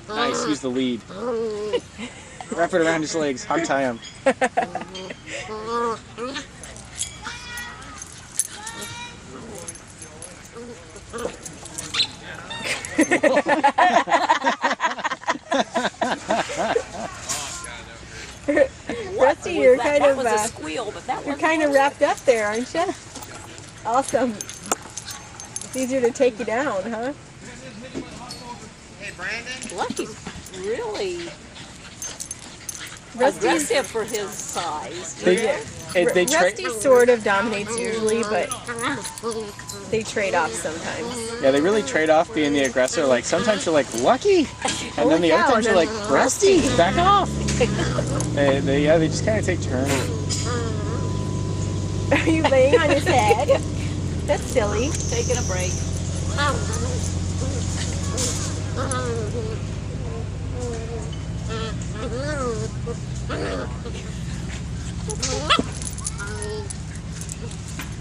Nice, use the lead. Wrap it around his legs, hog tie him. Rusty, you're kind of a squeal, but that you're kind of wrapped up there, aren't you? Awesome. It's easier to take you down, huh? Hey, Brandon. Lucky's really Rusty's, aggressive for his size. Rusty sort of dominates usually, but they trade off sometimes. Yeah, they really trade off being the aggressor. Like sometimes you're like Lucky, and then the other times you're like Rusty, back off. they just kind of take turns. Are you laying on his head? That's silly. Taking a break.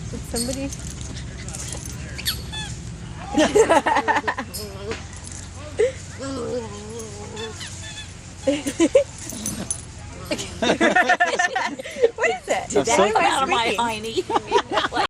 Did somebody? What is it? I'm so- Out of my hiney.